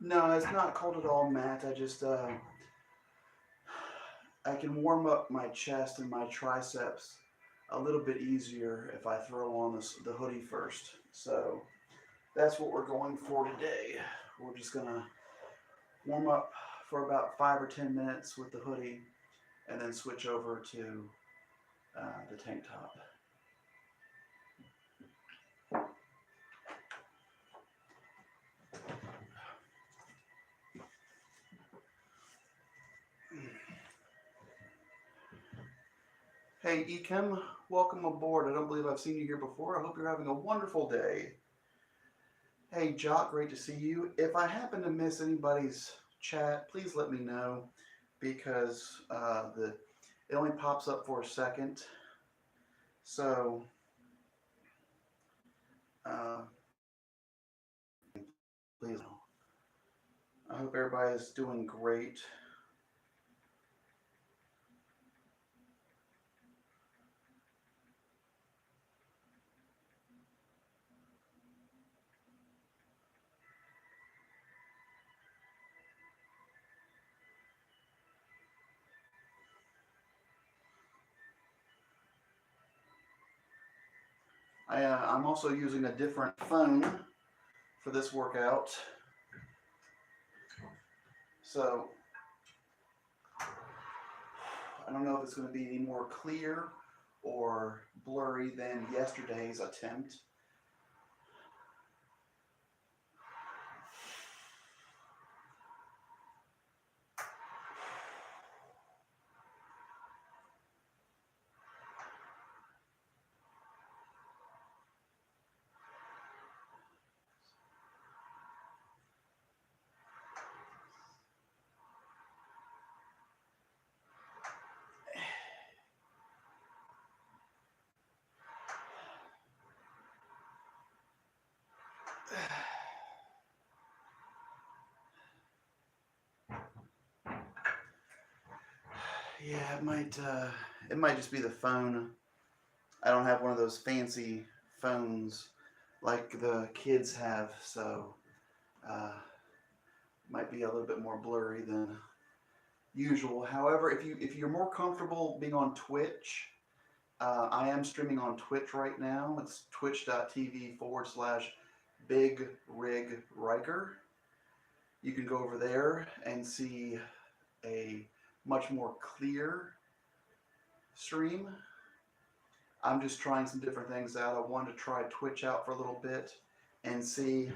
No, it's not cold at all, Matt. I can warm up my chest and my triceps a little bit easier if I throw on the hoodie first. So that's what we're going for today. We're just gonna warm up for about 5 or 10 minutes with the hoodie, and then switch over to the tank top. Hey, Ekim, welcome aboard. I don't believe I've seen you here before. I hope you're having a wonderful day. Hey, Jock, great to see you. If I happen to miss anybody's chat, please let me know because it only pops up for a second. So, uh, please. I hope everybody's doing great. I'm also using a different phone for this workout. So, I don't know if it's going to be any more clear or blurry than yesterday's attempt. Yeah, it might just be the phone. I don't have one of those fancy phones like the kids have, so uh, might be a little bit more blurry than usual. However, if you're more comfortable being on Twitch, I am streaming on Twitch right now. It's twitch.tv/Big Rig Riker. You can go over there and see a much more clear stream. I'm just trying some different things out. I wanted to try Twitch out for a little bit and see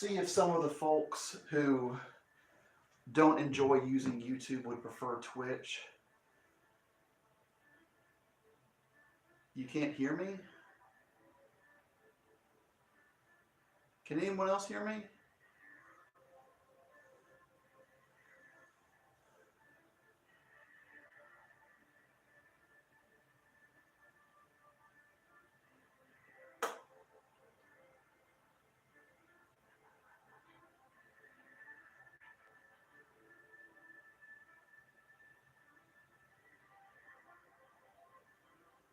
if some of the folks who don't enjoy using YouTube would prefer Twitch. You can't hear me? Can anyone else hear me?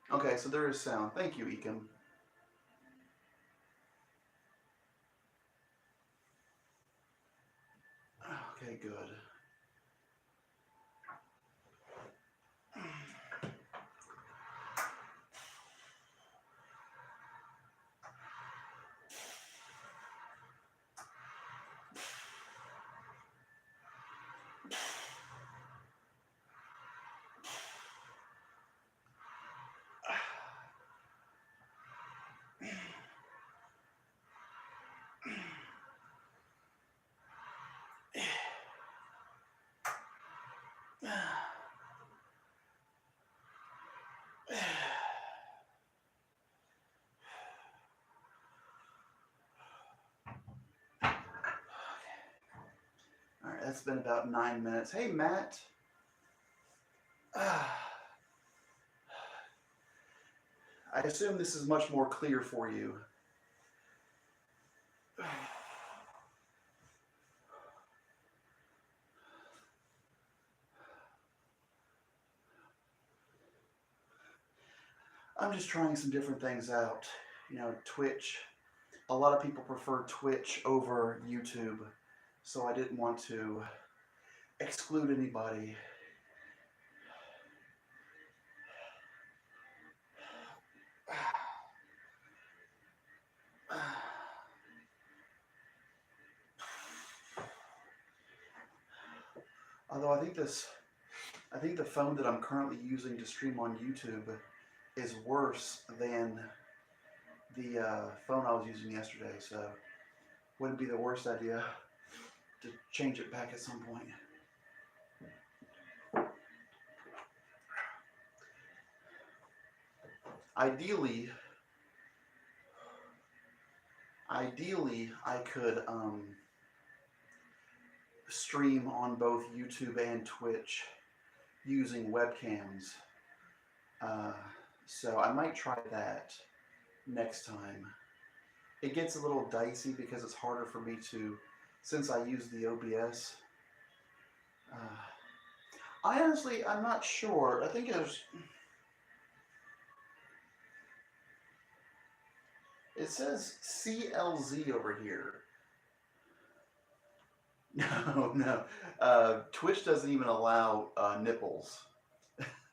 Okay, so there is sound. Thank you, Ekin. Okay, good. All right, that's been about 9 minutes. Hey, Matt. I assume this is much more clear for you. I'm just trying some different things out. You know, Twitch. A lot of people prefer Twitch over YouTube, so I didn't want to exclude anybody. Although I think the phone that I'm currently using to stream on YouTube is worse than the phone I was using yesterday, so wouldn't be the worst idea to change it back at some point. Ideally, I could stream on both YouTube and Twitch using webcams. Uh, so I might try that next time. It gets a little dicey because it's harder for me to, since I use the OBS. I'm not sure. I think it says CLZ over here. No, no. Twitch doesn't even allow nipples.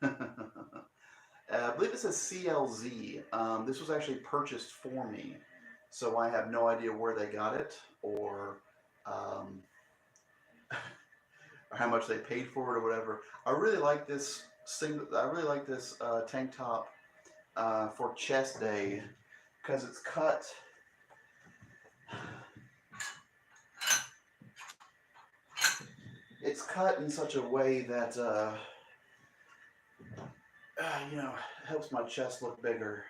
I believe it says CLZ. This was actually purchased for me, so I have no idea where they got it or um, or how much they paid for it or whatever. I really like this tank top for chest day because it's cut. It's cut in such a way that you know, helps my chest look bigger.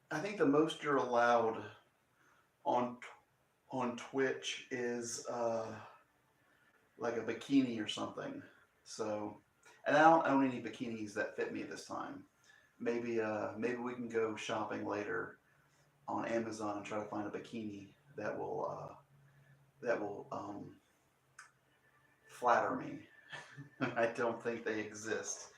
I think the most you're allowed on Twitch is like a bikini or something. So, and I don't own any bikinis that fit me this time. Maybe we can go shopping later on Amazon and try to find a bikini that will flatter me. I don't think they exist.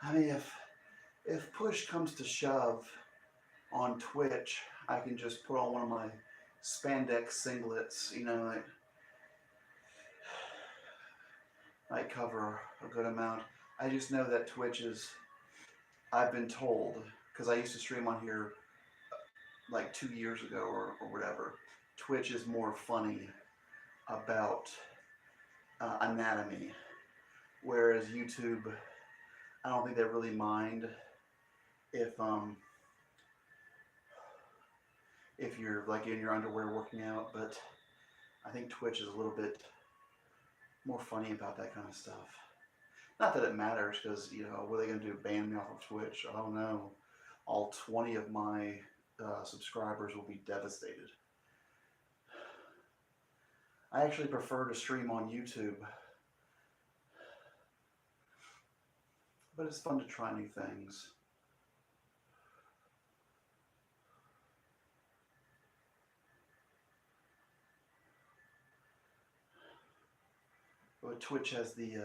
I mean, if push comes to shove on Twitch, I can just put on one of my spandex singlets. You know, might cover a good amount. I just know that Twitch is. I've been told because I used to stream on here like 2 years ago or whatever. Twitch is more funny about anatomy, whereas YouTube, I don't think they really mind if you're like in your underwear working out, but I think Twitch is a little bit more funny about that kind of stuff. Not that it matters, because you know, what are they going to do? Ban me off of Twitch? I don't know. All 20 of my subscribers will be devastated. I actually prefer to stream on YouTube, but it's fun to try new things. But Twitch has the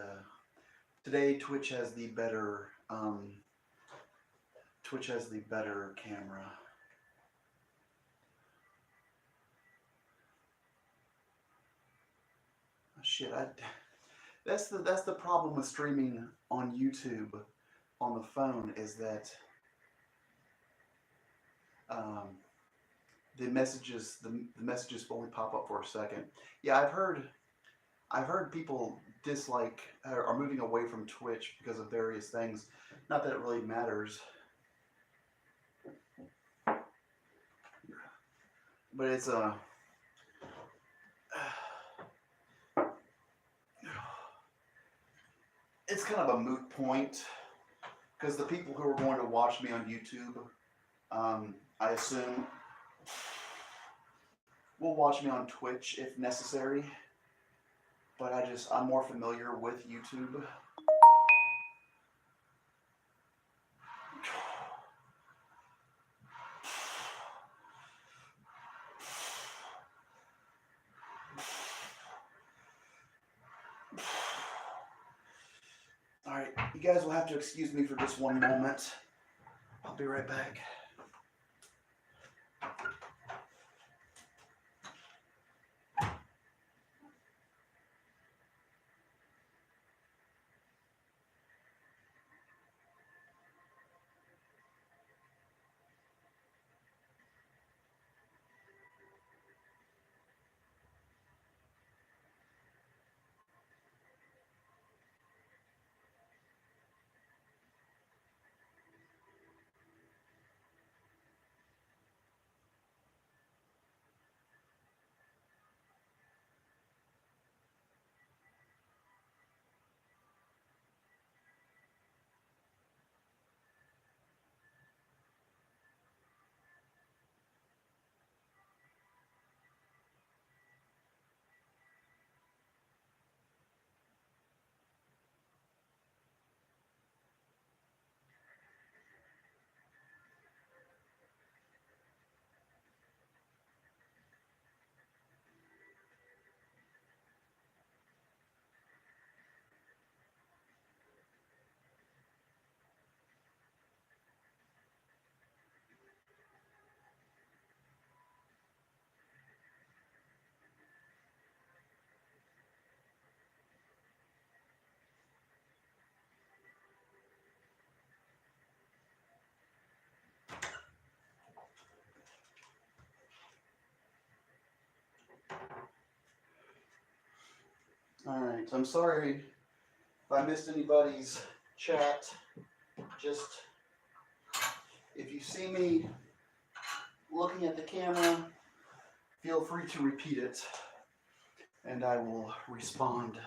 today. Twitch has the better camera. Oh, shit, that's the problem with streaming on YouTube on the phone, is that um, the messages only pop up for a second. Yeah, I've heard people dislike or are moving away from Twitch because of various things. Not that it really matters, but it's kind of a moot point because the people who are going to watch me on YouTube, I assume, will watch me on Twitch if necessary. But I'm more familiar with YouTube. All right, you guys will have to excuse me for just one moment. I'll be right back. All right, I'm sorry if I missed anybody's chat. Just if you see me looking at the camera, feel free to repeat it, and I will respond.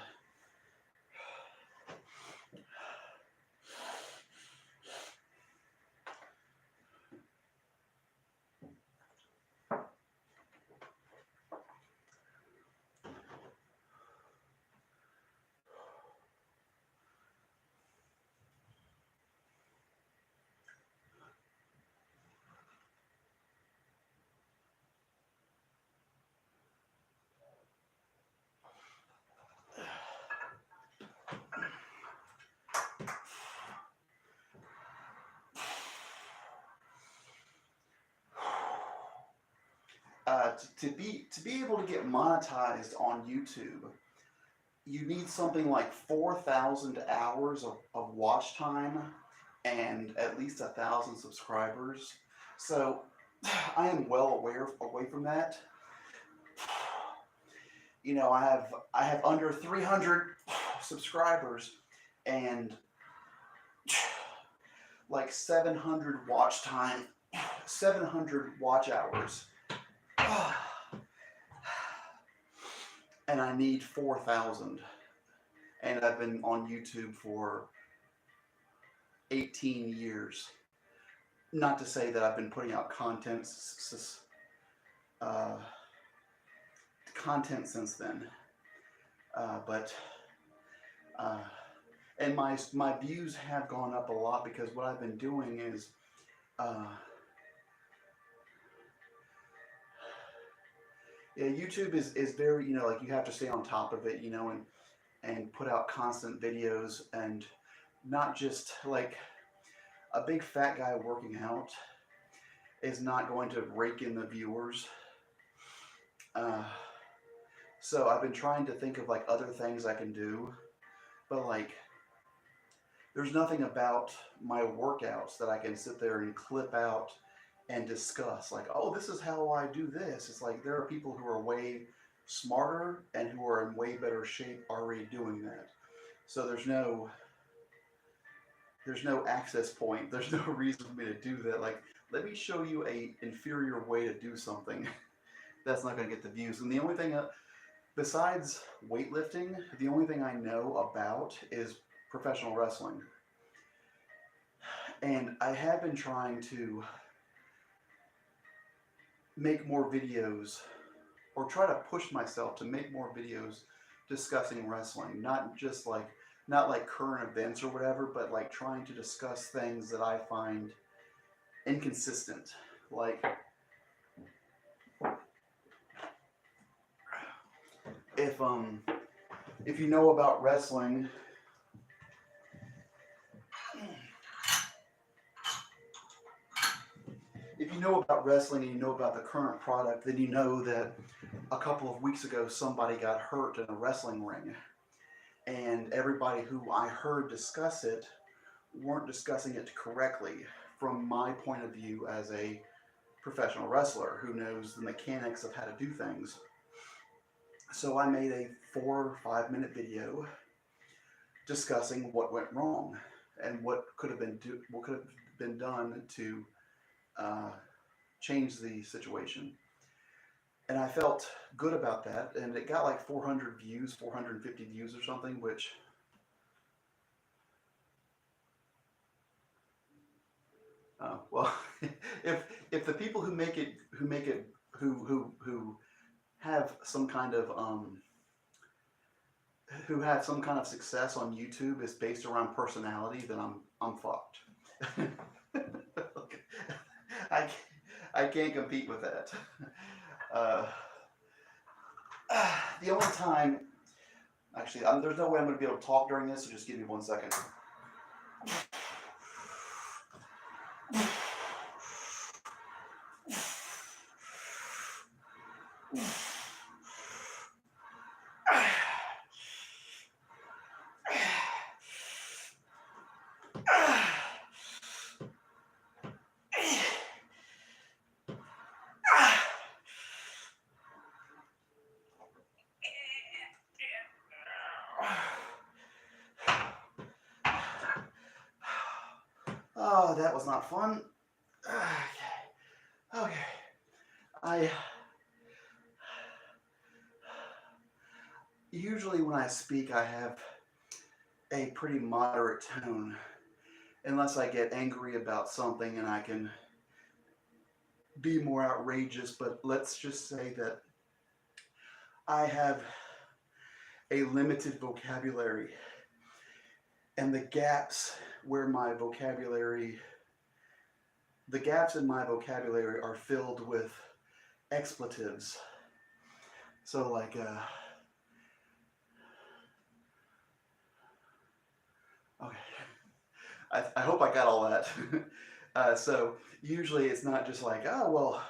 To be able to get monetized on YouTube, you need something like 4,000 hours of watch time and at least 1,000 subscribers. So I am well away from that. You know, I have under 300 subscribers and like 700 watch time, 700 watch hours. And I need 4,000. And I've been on YouTube for 18 years. Not to say that I've been putting out content since then, but and my views have gone up a lot because what I've been doing is yeah, YouTube is very, like you have to stay on top of it, and put out constant videos and not just like a big fat guy working out is not going to rake in the viewers. So I've been trying to think of like other things I can do, but like there's nothing about my workouts that I can sit there and clip out and discuss, like, oh, this is how I do this. It's like there are people who are way smarter and who are in way better shape already doing that. So there's no access point. There's no reason for me to do that. Like, let me show you a inferior way to do something. That's not going to get the views. And the only thing, besides weightlifting, the only thing I know about is professional wrestling. And I have been trying to make more videos or try to push myself to make more videos discussing wrestling, not like current events or whatever, but like trying to discuss things that I find inconsistent. Like if um if you know about wrestling, if you know about wrestling and you know about the current product, then you know that a couple of weeks ago somebody got hurt in a wrestling ring, and everybody who I heard discuss it weren't discussing it correctly from my point of view as a professional wrestler who knows the mechanics of how to do things. So I made a 4 or 5 minute video discussing what went wrong and what could have been done to uh, change the situation. And I felt good about that, and it got like 400 views, 450 views or something. Which, well, if the people who have some kind of who had some kind of success on YouTube is based around personality, then I'm fucked. I I can't compete with that. Uh, the only time, actually, there's no way I'm going to be able to talk during this, so just give me 1 second. Oh, that was not fun. Okay. Okay. I usually when I speak, I have a pretty moderate tone, unless I get angry about something and I can be more outrageous. But let's just say that I have a limited vocabulary, and the gaps in my vocabulary are filled with expletives. So like okay, I hope I got all that. So usually it's not just like, oh well,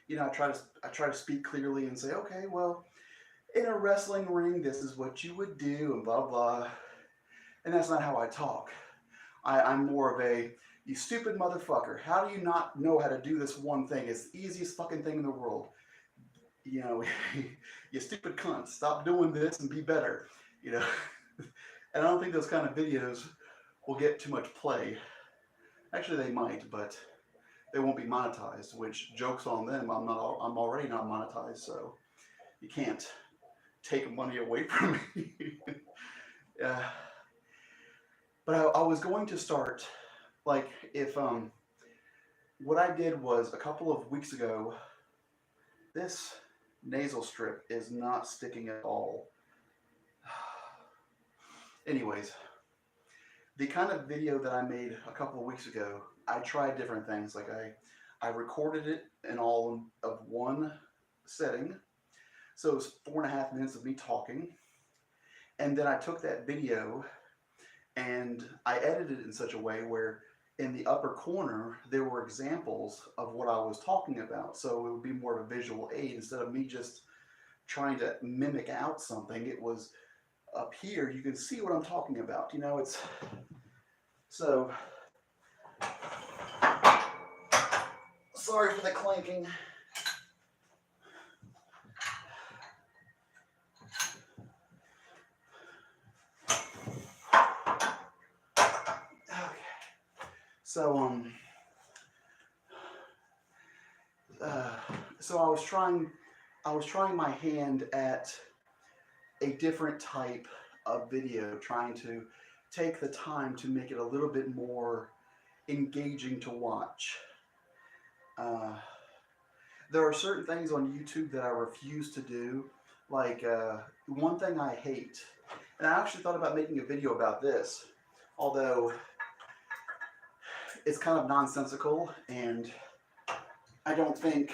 I try to speak clearly and say, okay, well, in a wrestling ring, this is what you would do, and blah blah. And that's not how I talk. I'm more of a, you stupid motherfucker. How do you not know how to do this one thing? It's the easiest fucking thing in the world. You know, you stupid cunt. Stop doing this and be better. You know, and I don't think those kind of videos will get too much play. Actually, they might, but they won't be monetized. Which, jokes on them. I'm already not monetized, so you can't take money away from me. uh, but I was going to start, like, if what I did was a couple of weeks ago. This nasal strip is not sticking at all. Anyways, the kind of video that I made a couple of weeks ago, I tried different things. Like I recorded it in all of one setting. So it was 4.5 minutes of me talking. And then I took that video and I edited it in such a way where in the upper corner there were examples of what I was talking about. So it would be more of a visual aid instead of me just trying to mimic out something. It was up here, you can see what I'm talking about. It's so Sorry for the clanking. Okay. So so I was trying my hand at a different type of video, trying to take the time to make it a little bit more engaging to watch. There are certain things on YouTube that I refuse to do. Like, one thing I hate, and I actually thought about making a video about this, although it's kind of nonsensical, and I don't think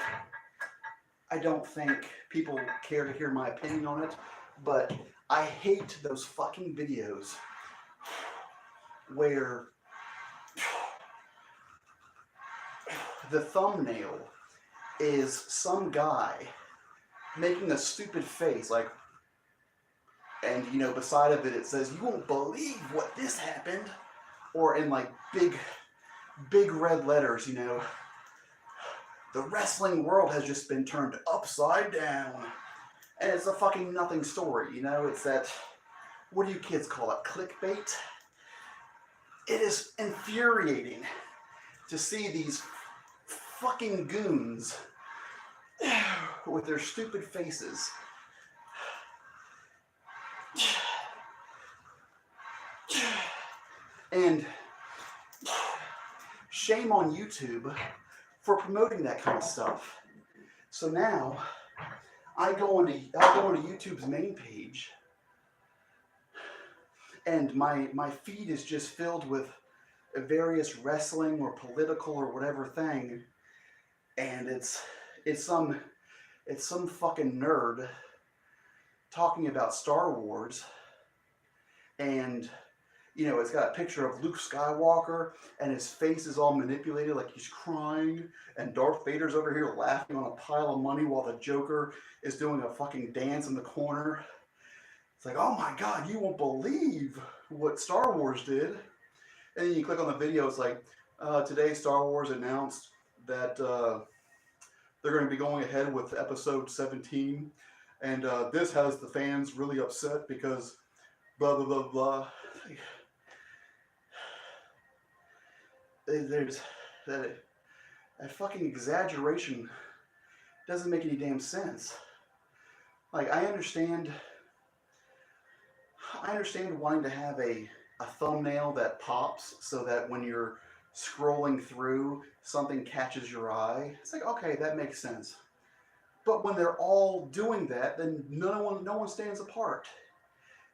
people care to hear my opinion on it, but I hate those fucking videos where the thumbnail is some guy making a stupid face, like, and you know, beside of it, it says, "You won't believe what this happened," or in like big red letters, you know, "The wrestling world has just been turned upside down," and it's a fucking nothing story, you know. It's that, what do you kids call it, clickbait? It is infuriating to see these fucking goons with their stupid faces and shame on YouTube for promoting that kind of stuff. So now I go onto YouTube's main page, and my feed is just filled with various wrestling or political or whatever thing, and it's some fucking nerd talking about Star Wars, and you know, it's got a picture of Luke Skywalker, and his face is all manipulated like he's crying, and Darth Vader's over here laughing on a pile of money while the Joker is doing a fucking dance in the corner. It's like, oh my god, you won't believe what Star Wars did. And then you click on the video, it's like, today Star Wars announced that they're going to be going ahead with episode 17, and this has the fans really upset because blah blah blah blah. There's that fucking exaggeration doesn't make any damn sense. Like, I understand wanting to have a thumbnail that pops so that when you're scrolling through, something catches your eye. It's like, okay, that makes sense. But when they're all doing that, then no one stands apart.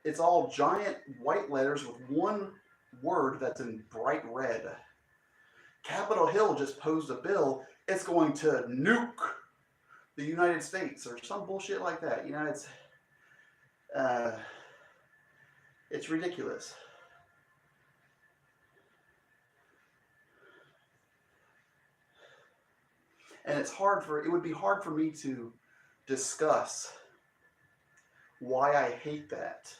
It's all giant white letters with one word that's in bright red. Capitol Hill just posed a bill. It's going to nuke the United States or some bullshit like that. You know, it's ridiculous. And it would be hard for me to discuss why I hate that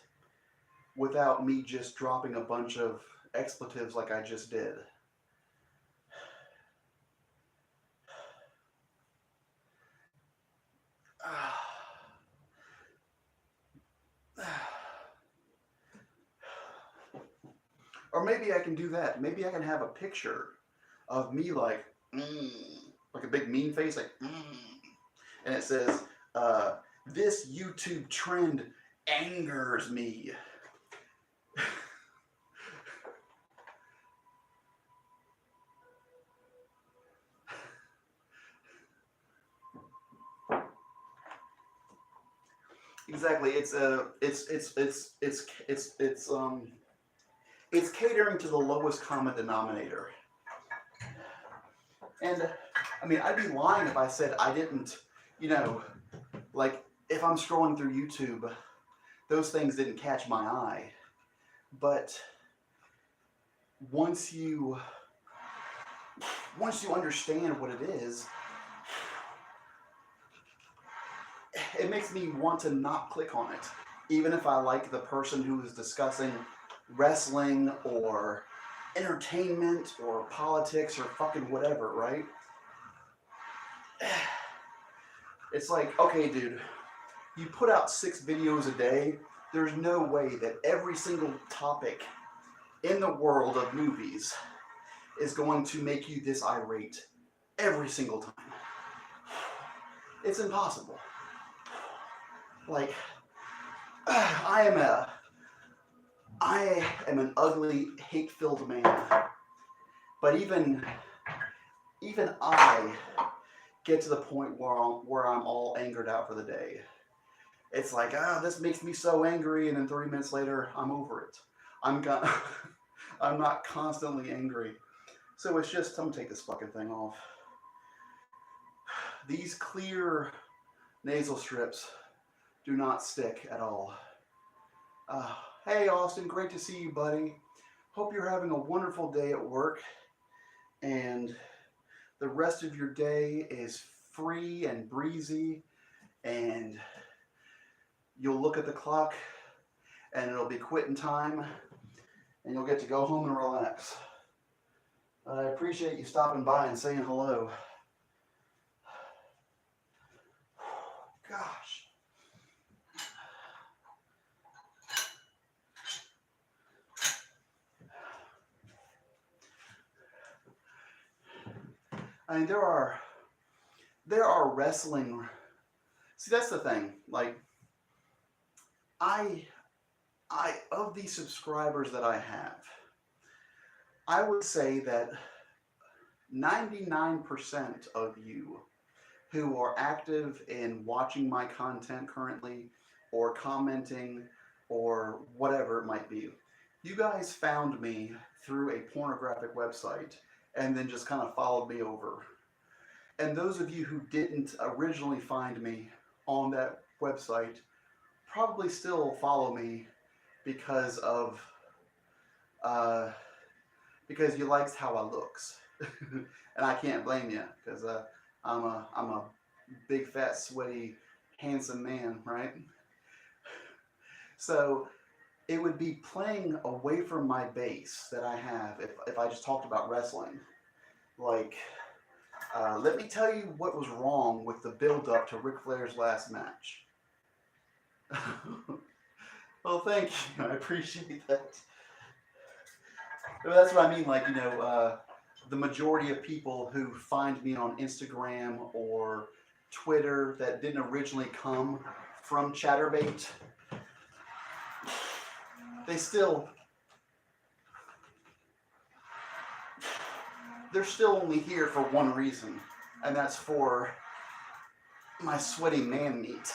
without me just dropping a bunch of expletives like I just did. Or maybe I can do that. Maybe I can have a picture of me like a big mean face, like and it says, "This YouTube trend angers me." Exactly. It's catering to the lowest common denominator. And I mean, I'd be lying if I said I didn't, you know, like if I'm scrolling through YouTube, those things didn't catch my eye. But once you understand what it is, it makes me want to not click on it, even if I like the person who is discussing wrestling or entertainment or politics or fucking whatever, right? it's like, okay, dude, you put out 6 videos a day. There's no way that every single topic in the world of movies is going to make you this irate every single time. It's impossible. Like, I am an ugly, hate-filled man. But even I get to the point where I'm all angered out for the day. It's like, this makes me so angry, and then 3 minutes later, I'm over it. I'm not constantly angry. So it's just, I'm gonna take this fucking thing off. These clear nasal strips do not stick at all. Hey Austin, great to see you, buddy. Hope you're having a wonderful day at work, and the rest of your day is free and breezy, and you'll look at the clock and it'll be quitting time, and you'll get to go home and relax. I appreciate you stopping by and saying hello. Gosh. I mean, there are wrestling. See, that's the thing. Like, I of the subscribers that I have, I would say that 99% of you who are active in watching my content currently, or commenting, or whatever it might be, you guys found me through a pornographic website and then just kind of followed me over. And those of you who didn't originally find me on that website probably still follow me because of because you liked how I looks. And I can't blame you, because I'm a big fat sweaty handsome man, right? So it would be playing away from my base that I have if I just talked about wrestling. Like, let me tell you what was wrong with the build-up to Ric Flair's last match. Well, thank you. I appreciate that. But that's what I mean. Like, the majority of people who find me on Instagram or Twitter that didn't originally come from Chaturbate, they're still only here for one reason, and that's for my sweaty man meat.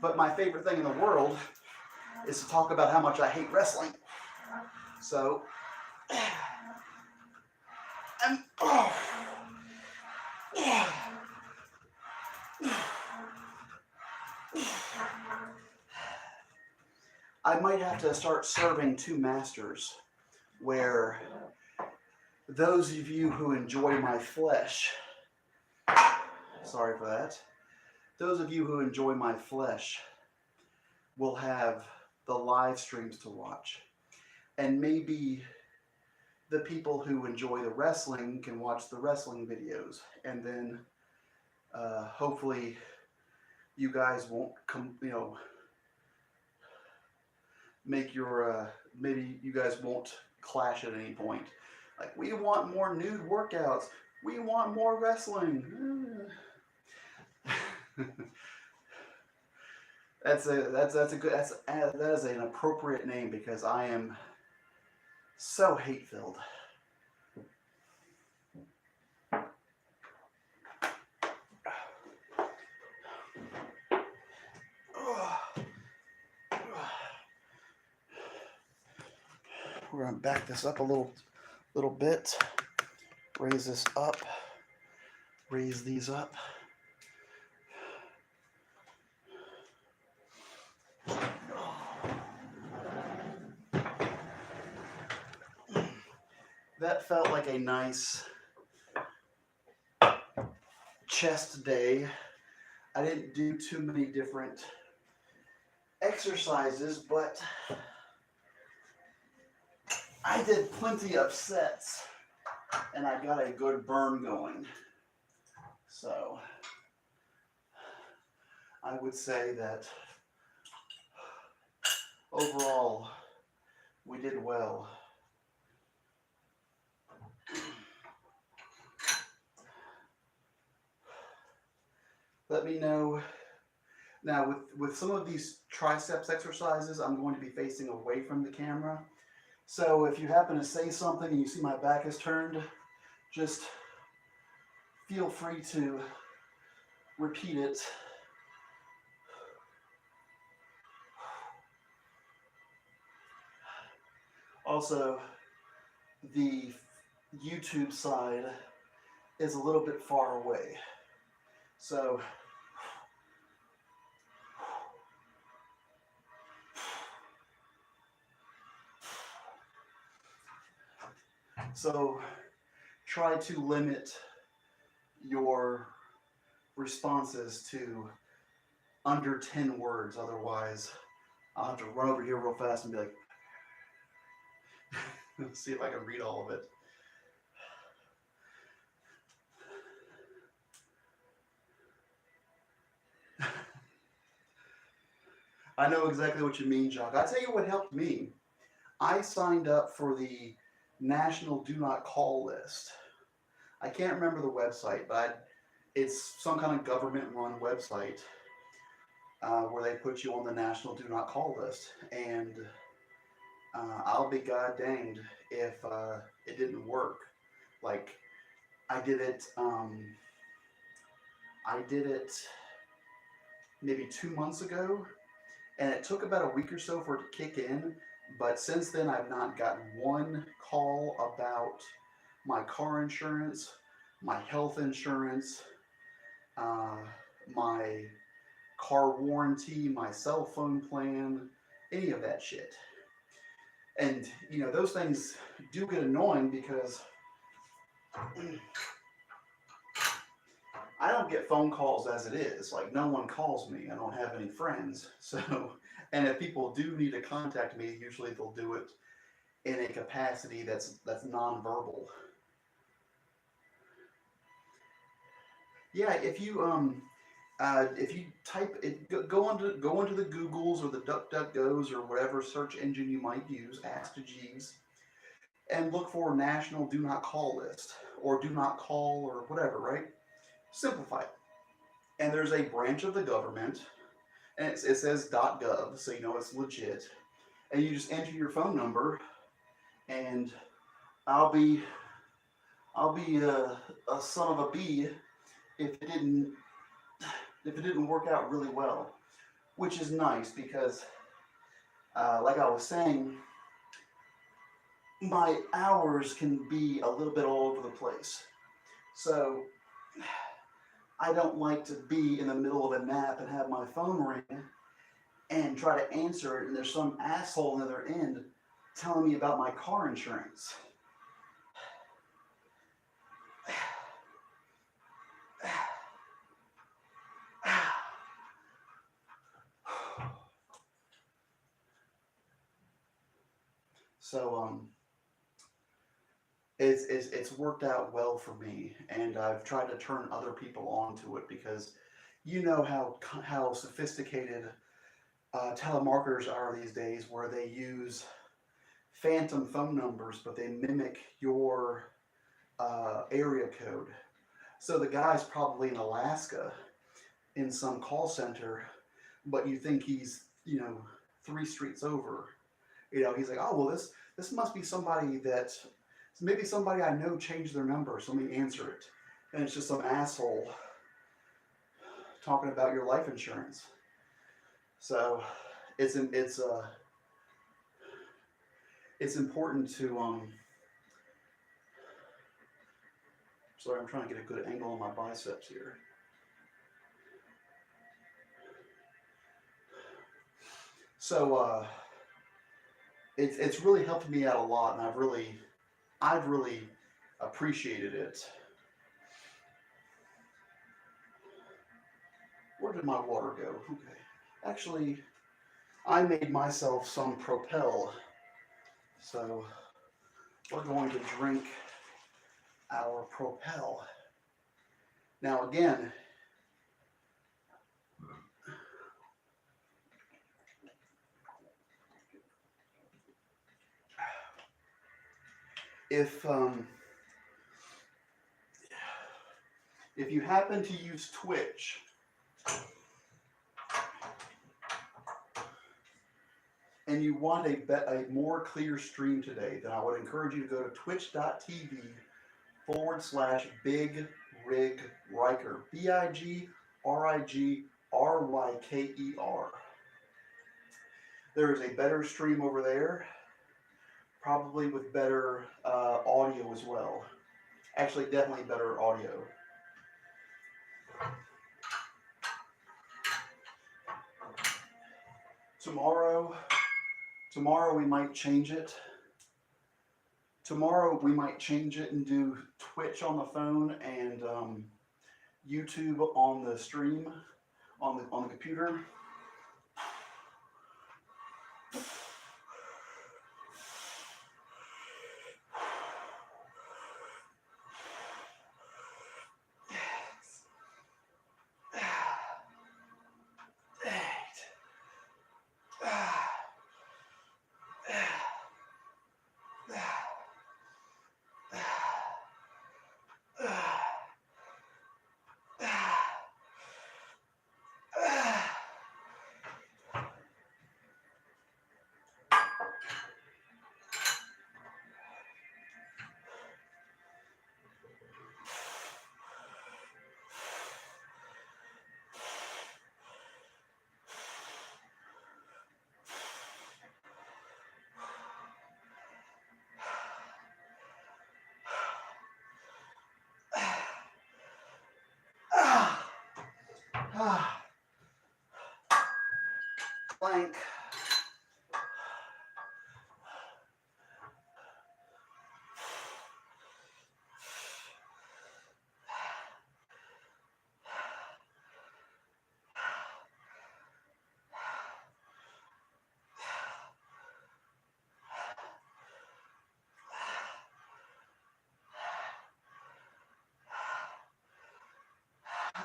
But my favorite thing in the world is to talk about how much I hate wrestling. So, I might have to start serving 2 masters, where those of you who enjoy my flesh, sorry for that, those of you who enjoy my flesh will have the live streams to watch. And maybe the people who enjoy the wrestling can watch the wrestling videos. And then hopefully you guys won't make your, maybe you guys won't clash at any point. Like, we want more nude workouts. We want more wrestling. That is an appropriate name, because I am so hate-filled. We're gonna back this up a little bit. Raise this up. Raise these up. That felt like a nice chest day. I didn't do too many different exercises, but I did plenty of sets, and I got a good burn going. So I would say that overall we did well. Let me know. Now, with some of these triceps exercises, I'm going to be facing away from the camera. So if you happen to say something and you see my back is turned, just feel free to repeat it. Also, the YouTube side is a little bit far away. So try to limit your responses to under 10 words. Otherwise, I'll have to run over here real fast and be like, let's see if I can read all of it. I know exactly what you mean, Jock. I'll tell you what helped me. I signed up for the National Do Not Call list. I can't remember the website, but it's some kind of government-run website where they put you on the National Do Not Call list. And I'll be god danged if it didn't work. Like, I did it maybe 2 months ago, and it took about a week or so for it to kick in. But since then, I've not gotten one call about my car insurance, my health insurance, my car warranty, my cell phone plan, any of that shit. And, you know, those things do get annoying because I don't get phone calls as it is. Like, no one calls me. I don't have any friends. So, and if people do need to contact me, usually they'll do it in a capacity that's nonverbal. Yeah, if you type it, go into the Googles or the DuckDuckGos or whatever search engine you might use, Ask to Jeeves, and look for National Do Not Call list or Do Not Call or whatever, right? Simplify it. And there's a branch of the government, and it says .gov, so you know it's legit. And you just enter your phone number, and I'll be a son of a bee if it didn't work out really well, which is nice because, like I was saying, my hours can be a little bit all over the place. So I don't like to be in the middle of a nap and have my phone ring and try to answer it, and there's some asshole on the other end telling me about my car insurance. So it's worked out well for me, and I've tried to turn other people onto it because you know how sophisticated telemarketers are these days, where they use phantom phone numbers, but they mimic your area code. So the guy's probably in Alaska in some call center, but you think he's, you know, 3 streets over. You know, he's like, oh well, this must be somebody that maybe somebody I know changed their number, so let me answer it, and it's just some asshole talking about your life insurance. So it's important to Sorry, I'm trying to get a good angle on my biceps here. So it's really helped me out a lot, and I've really appreciated it. Where did my water go? Okay. Actually, I made myself some Propel. So we're going to drink our Propel. Now again, if you happen to use Twitch, and you want a more clear stream today, then I would encourage you to go to twitch.tv/Big Rig Ryker. BIGRIGRYKER. There is a better stream over there, probably with better audio as well. Actually, definitely better audio. Tomorrow we might change it. Tomorrow we might change it and do Twitch on the phone and YouTube on the stream, on the computer. Blank.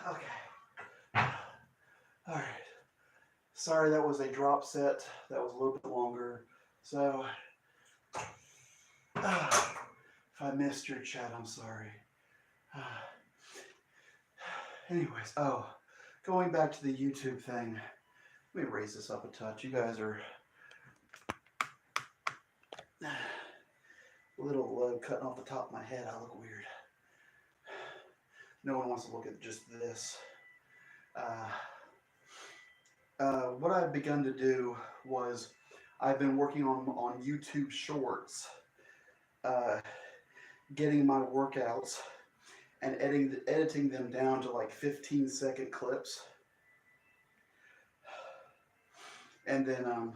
Okay. All right. Sorry that was a drop set. That was a little bit longer. So, if I missed your chat, I'm sorry. Anyways, going back to the YouTube thing. Let me raise this up a touch. You guys are a little low, cutting off the top of my head. I look weird. No one wants to look at just this. What I've begun to do was I've been working on YouTube Shorts, getting my workouts and editing them down to like 15-second clips. And then,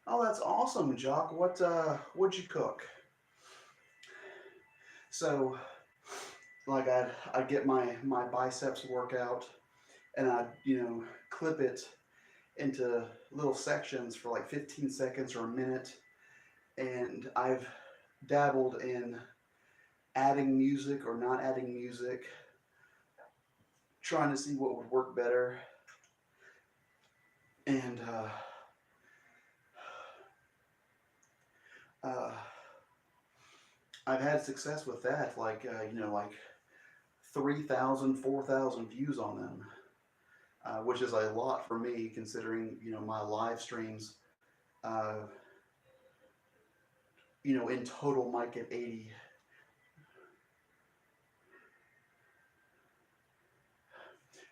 oh, that's awesome, Jock. What'd you cook? So, like I'd get my biceps workout, and I'd clip it into little sections for like 15 seconds or a minute. And I've dabbled in adding music or not adding music, trying to see what would work better. And I've had success with that, like 3,000, 4,000 views on them, which is a lot for me considering my live streams, in total might get 80.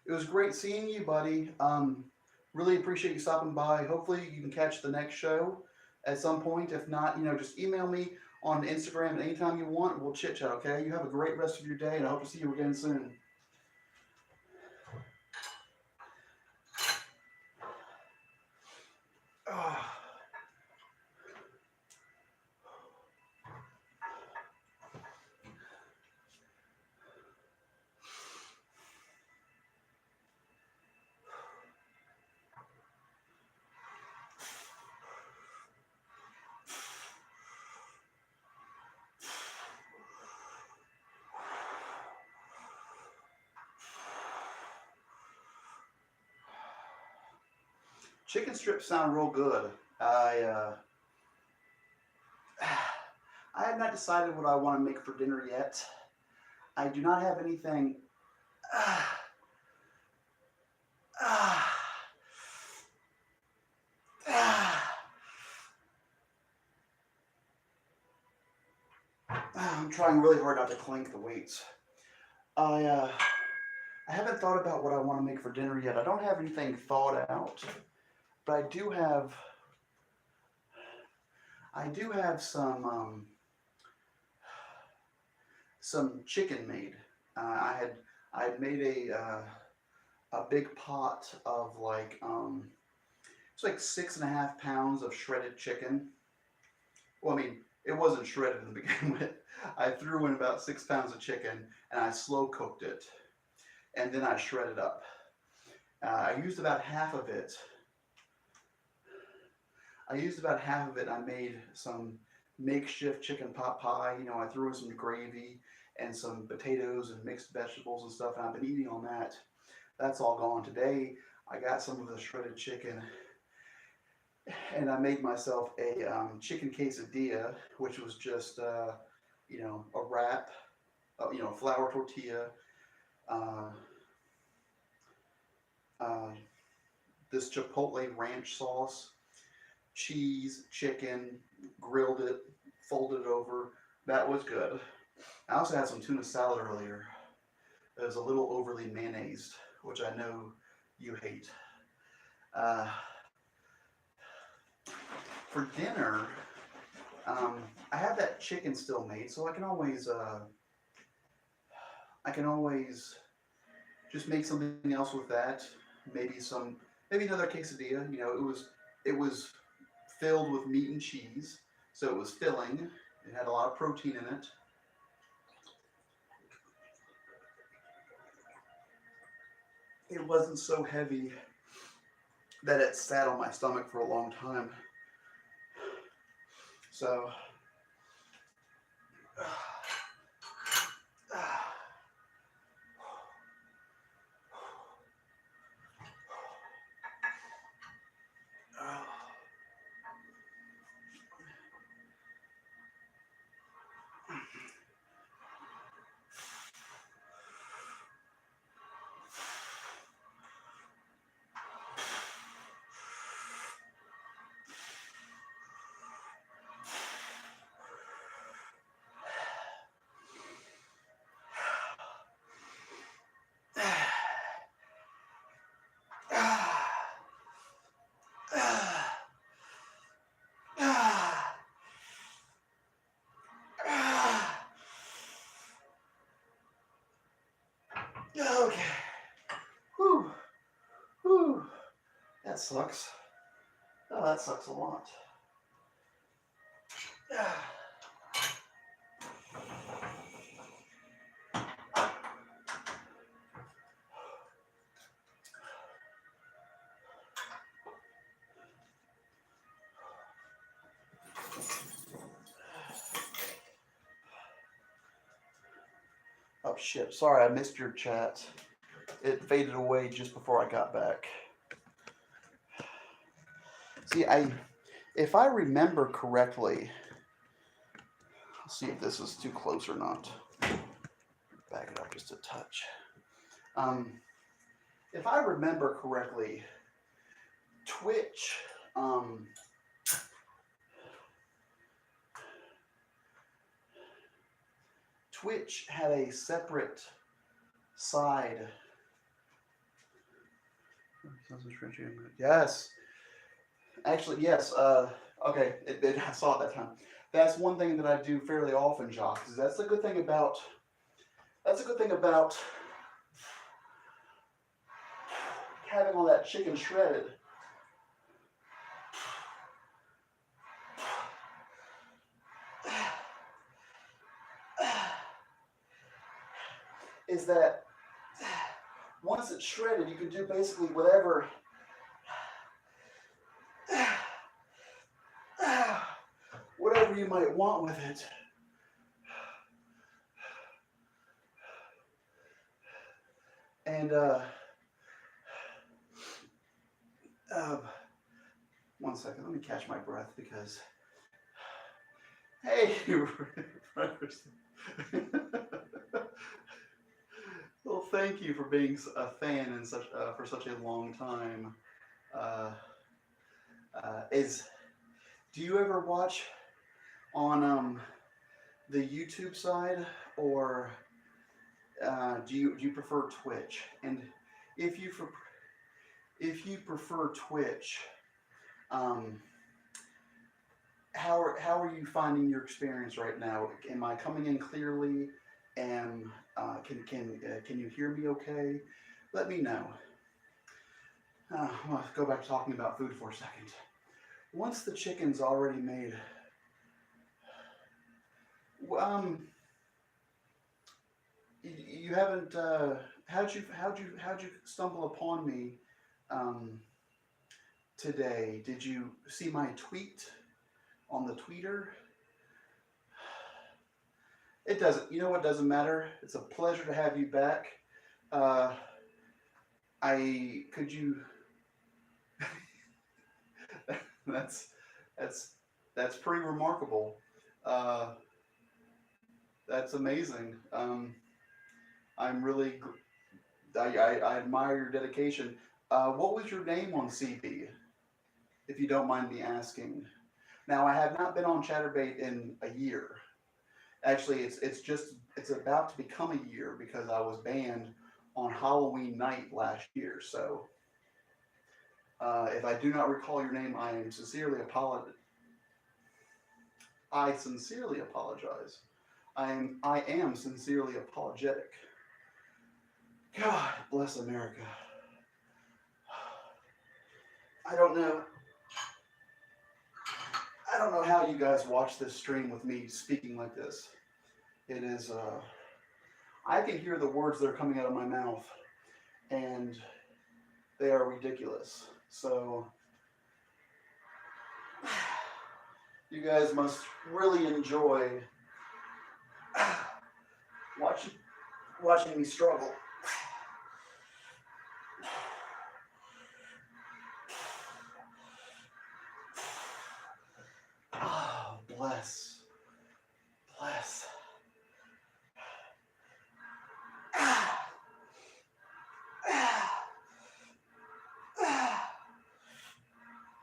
It was great seeing you, buddy. Really appreciate you stopping by. Hopefully you can catch the next show at some point. If not, just email me on Instagram anytime you want. We'll chit chat, okay? You have a great rest of your day, and I hope to see you again soon. Chicken strips sound real good. I have not decided what I want to make for dinner yet. I do not have anything. Ah, ah, ah. I'm trying really hard not to clink the weights. I uh, I haven't thought about what I want to make for dinner yet. I don't have anything thought out, but I do have some chicken made. I had made a big pot of it's like 6.5 pounds of shredded chicken. Well, I mean, it wasn't shredded to begin with. I threw in about 6 pounds of chicken and I slow cooked it, and then I shredded up. I used about half of it. I used about half of it. I made some makeshift chicken pot pie. I threw in some gravy and some potatoes and mixed vegetables and stuff, and I've been eating on that. That's all gone. Today, I got some of the shredded chicken and I made myself a chicken quesadilla, which was just, a wrap, flour tortilla, uh, uh, this chipotle ranch sauce, cheese, chicken, grilled it, folded it over. That was good. I also had some tuna salad earlier. It was a little overly mayonnaised, which I know you hate. Uh, for dinner, I have that chicken still made, so I can always just make something else with that. Maybe maybe another quesadilla. It was filled with meat and cheese, so it was filling. It had a lot of protein in it. It wasn't so heavy that it sat on my stomach for a long time. So, okay. Whew. Whew. That sucks. Oh, that sucks a lot. Oh shit. Sorry, I missed your chat. It faded away just before I got back. See, if I remember correctly, I'll see if this is too close or not. Back it up just a touch. Um, if I remember correctly, Twitch, um, Twitch had a separate side. Yes, actually, yes. Okay, I saw it that time. That's one thing that I do fairly often, Jock. Is that's a good thing about having all that chicken shredded. Is that once it's shredded, you can do basically whatever you might want with it. And um, One second, let me catch my breath because. Hey, well, thank you for being a fan in such for such a long time. Uh, is do you ever watch on the YouTube side, or do you prefer Twitch? And if you if you prefer Twitch, um, how are you finding your experience right now? Am I coming in clearly? And can you hear me okay? Let me know. Well, go back to talking about food for a second. Once the chicken's already made, um, you haven't. How'd you stumble upon me today? Did you see my tweet on the tweeter? It doesn't. You know what doesn't matter. It's a pleasure to have you back. Uh, I could you. that's that's that's pretty remarkable. Uh, that's amazing. I'm really. I admire your dedication. What was your name on CB, if you don't mind me asking? Now, I have not been on ChatterBait in a year. Actually, it's about to become a year because I was banned on Halloween night last year. So, if I do not recall your name, I sincerely apologize. I am sincerely apologetic. God bless America. I don't know. I don't know how you guys watch this stream with me speaking like this. It is. I can hear the words that are coming out of my mouth, and they are ridiculous. So, you guys must really enjoy watching me struggle. Oh, bless. Bless.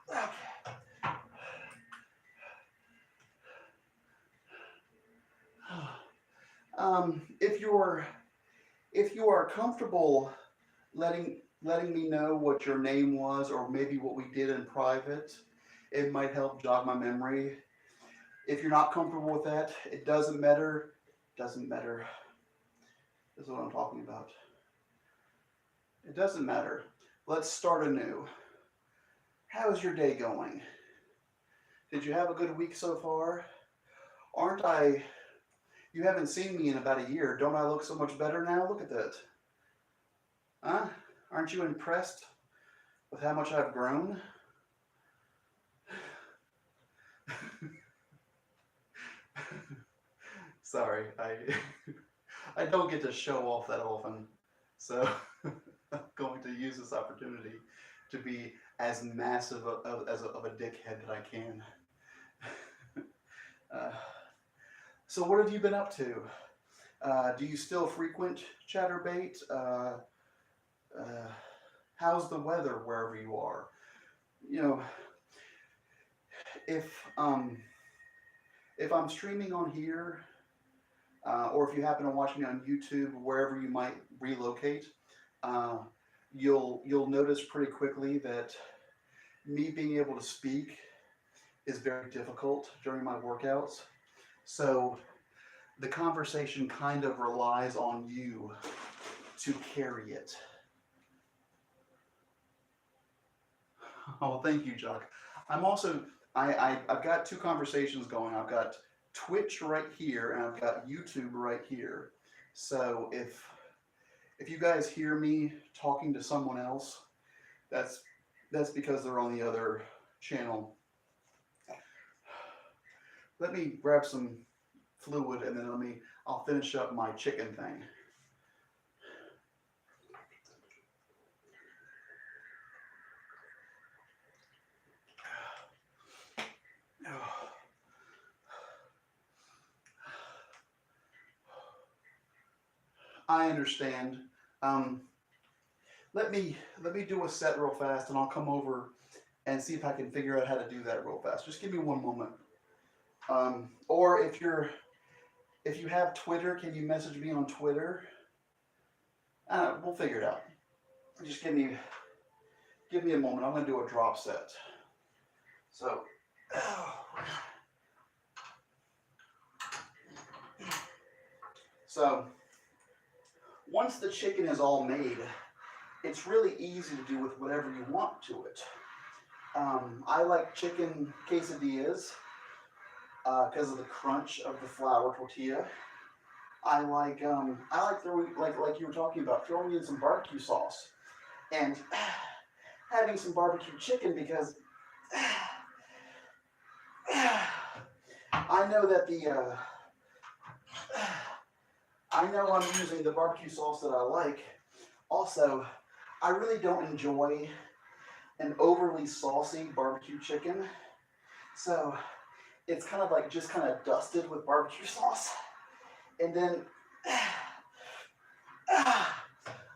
Okay. If you are comfortable letting me know what your name was, or maybe what we did in private, it might help jog my memory. If you're not comfortable with that, it doesn't matter. Doesn't matter. This is what I'm talking about. It doesn't matter. Let's start anew. How's your day going? Did you have a good week so far? Aren't I? You haven't seen me in about a year. Don't I look so much better now? Look at that. Huh? Aren't you impressed with how much I've grown? Sorry, I don't get to show off that often, so I'm going to use this opportunity to be as massive of a dickhead that I can. So what have you been up to? Do you still frequent ChatterBait? How's the weather wherever you are? You know, if I'm streaming on here, or if you happen to watch me on YouTube, wherever you might relocate, you'll notice pretty quickly that me being able to speak is very difficult during my workouts. So the conversation kind of relies on you to carry it. Oh, thank you, Chuck. I'm also I've got two conversations going. I've got Twitch right here, and I've got YouTube right here. So if you guys hear me talking to someone else, that's because they're on the other channel. Let me grab some fluid, and then I'll finish up my chicken thing. I understand. Um, let me do a set real fast, and I'll come over and see if I can figure out how to do that real fast. Just give me one moment. Or if you have Twitter, can you message me on Twitter? We'll figure it out. Just give me a moment. I'm gonna do a drop set. So, so once the chicken is all made, it's really easy to do with whatever you want to it. I like chicken quesadillas because of the crunch of the flour tortilla. I like throwing like you were talking about throwing in some barbecue sauce and having some barbecue chicken because I know that I know I'm using the barbecue sauce that I like. Also, I really don't enjoy an overly saucy barbecue chicken, so it's kind of like just kind of dusted with barbecue sauce, and then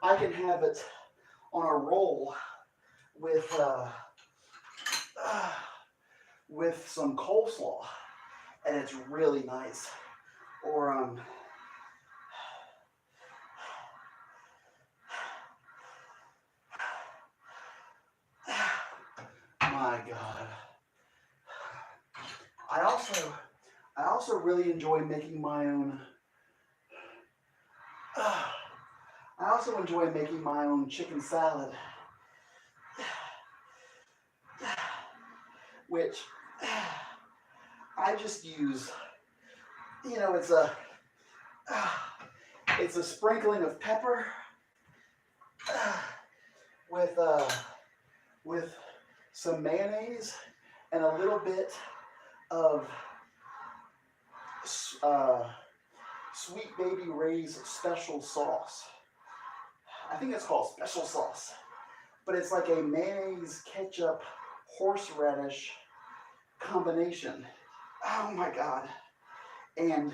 I can have it on a roll with with some coleslaw, and it's really nice. Or my God, I also I also really enjoy making my own. I also enjoy making my own chicken salad, which I just use. You know, it's a sprinkling of pepper with with some mayonnaise and a little bit of uh, Sweet Baby Ray's special sauce. I think it's called special sauce, but it's like a mayonnaise, ketchup, horseradish combination. Oh my God! And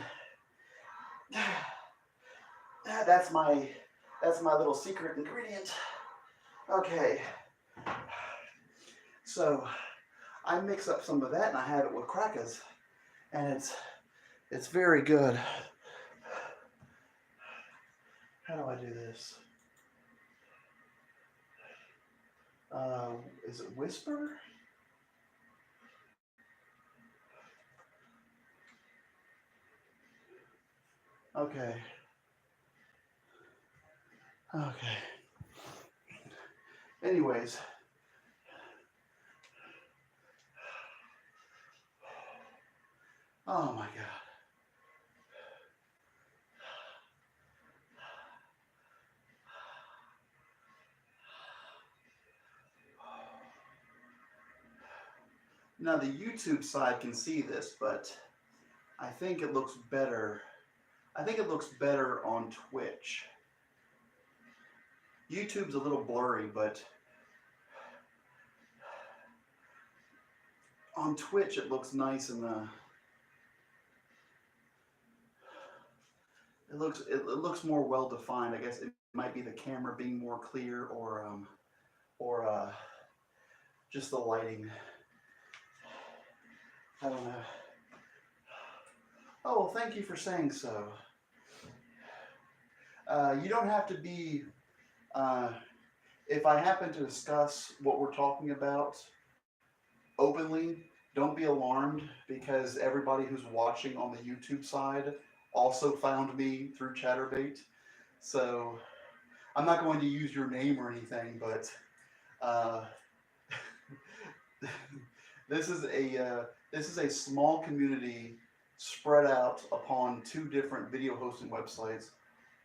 that's my little secret ingredient. Okay, so I mix up some of that and I have it with crackers, and it's very good. How do I do this? Is it whisper? Okay. Okay. Anyways, oh my God. Now the YouTube side can see this, but I think it looks better. I think it looks better on Twitch. YouTube's a little blurry, but on Twitch it looks nice and it looks more well defined. I guess it might be the camera being more clear or just the lighting. I don't know. Oh, well, thank you for saying so. You don't have to be. If I happen to discuss what we're talking about openly, don't be alarmed because everybody who's watching on the YouTube side also found me through Chatterbait. So I'm not going to use your name or anything, but uh, this is a small community spread out upon two different video hosting websites,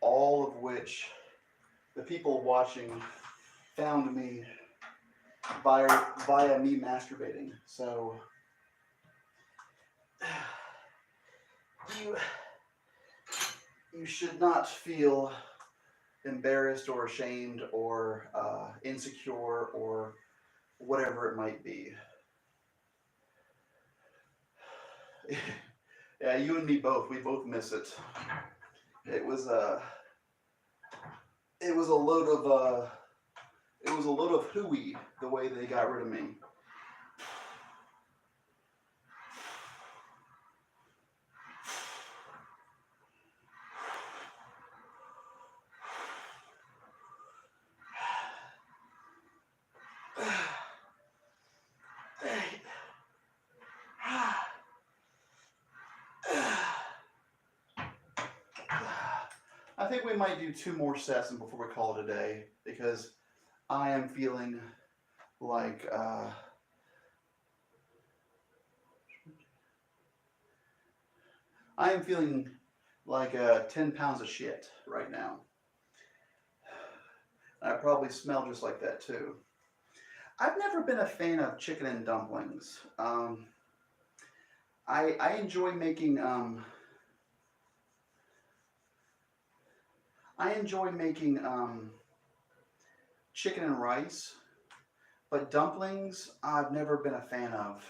all of which the people watching found me via me masturbating. So you you should not feel embarrassed or ashamed or insecure or whatever it might be. Yeah, you and me both. We both miss it. It was it was a load of hooey the way they got rid of me. I think we might do 2 more sets before we call it a day because I am feeling like I am feeling like 10 pounds of shit right now. I probably smell just like that too. I've never been a fan of chicken and dumplings. I enjoy making chicken and rice, but dumplings I've never been a fan of.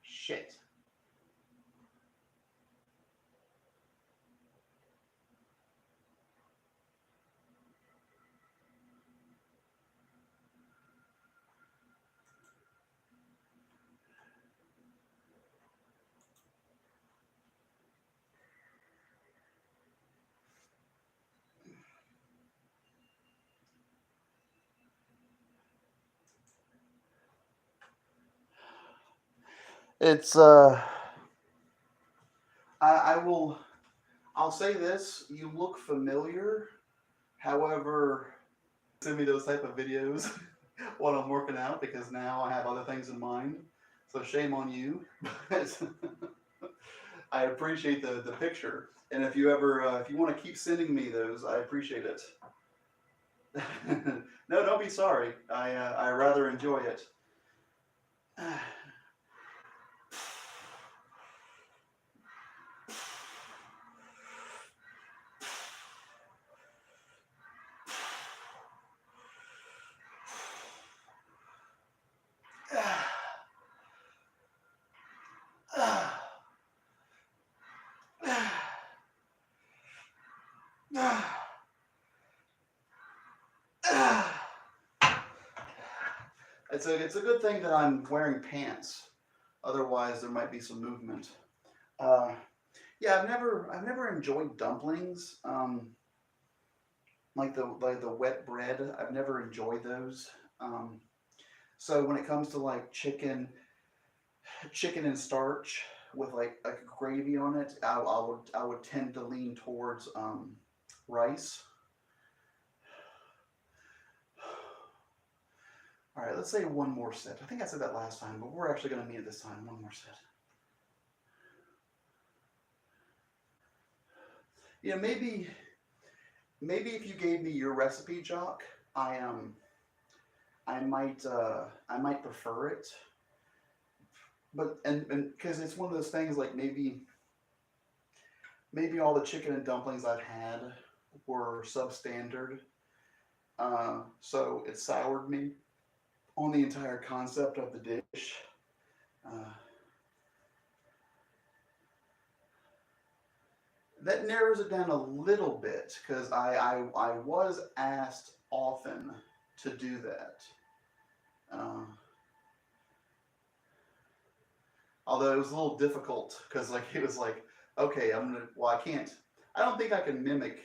Shit. It's I will I'll say this, you look familiar. However, send me those type of videos while I'm working out because now I have other things in mind. So shame on you. But I appreciate the picture. And if you ever if you want to keep sending me those, I appreciate it. No, don't be sorry. I rather enjoy it. It's a good thing that I'm wearing pants. Otherwise, there might be some movement. Uh, yeah, I've never enjoyed dumplings. Like the wet bread, I've never enjoyed those. Um, so when it comes to like chicken and starch with like a gravy on it, I would tend to lean towards rice. All right, let's say 1 more set. I think I said that last time, but we're actually going to meet it this time. 1 more set. Yeah, maybe if you gave me your recipe, Jock, I I might prefer it. But and because it's one of those things like maybe all the chicken and dumplings I've had were substandard, so it soured me on the entire concept of the dish. Uh, that narrows it down a little bit because I was asked often to do that. Uh, Although it was a little difficult because like it was like, okay, I can't. I don't think I can mimic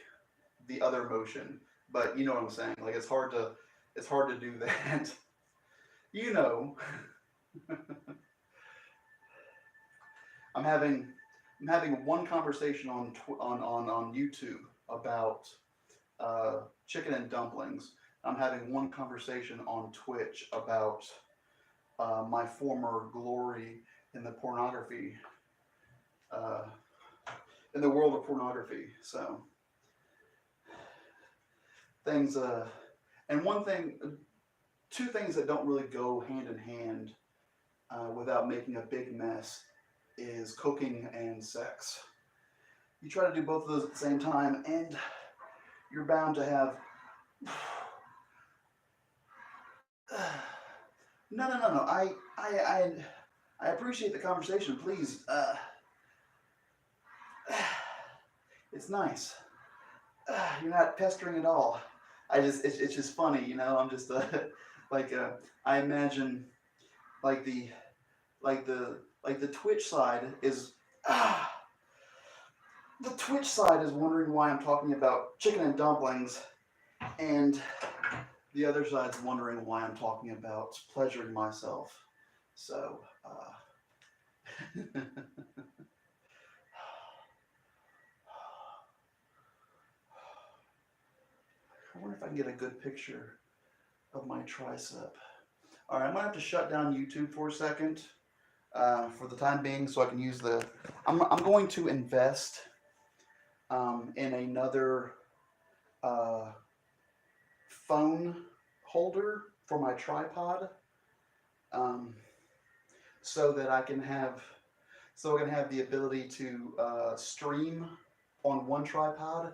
the other motion, but you know what I'm saying. Like it's hard to do that. you know, I'm having I'm having one conversation on YouTube about chicken and dumplings. I'm having one conversation on Twitch about my former glory in the pornography, uh, in the world of pornography. So things, and one thing, 2 things that don't really go hand in hand without making a big mess is cooking and sex. You try to do both of those at the same time, and you're bound to have. No, no, no, no. I appreciate the conversation. Please, it's nice. You're not pestering at all. It's just funny, you know. I'm just like I imagine like the Twitch side is ah, the Twitch side is wondering why I'm talking about chicken and dumplings, and the other side's wondering why I'm talking about pleasuring myself. So, I wonder if I can get a good picture of my tricep. All right, I'm gonna have to shut down YouTube for a second for the time being, so I can use the. I'm going to invest in another uh, phone holder for my tripod, um, so that I can have the ability to stream on one tripod,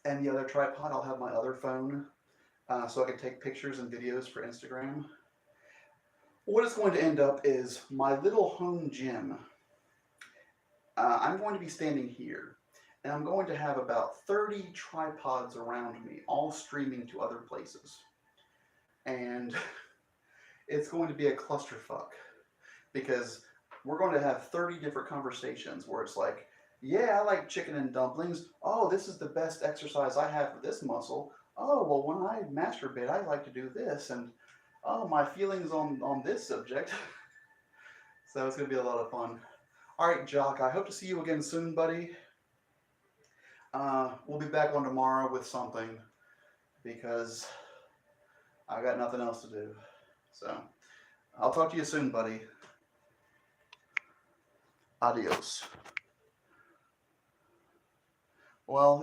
and the other tripod I'll have my other phone, so I can take pictures and videos for Instagram. What it's going to end up is my little home gym. I'm going to be standing here, and I'm going to have about 30 tripods around me, all streaming to other places. And it's going to be a clusterfuck because we're going to have 30 different conversations where it's like, yeah, I like chicken and dumplings. Oh, this is the best exercise I have for this muscle. Oh, well, when I masturbate, I like to do this. And oh, my feelings on this subject. So it's going to be a lot of fun. All right, Jock, I hope to see you again soon, buddy. We'll be back on tomorrow with something because I got nothing else to do. So I'll talk to you soon, buddy. Adios. Well,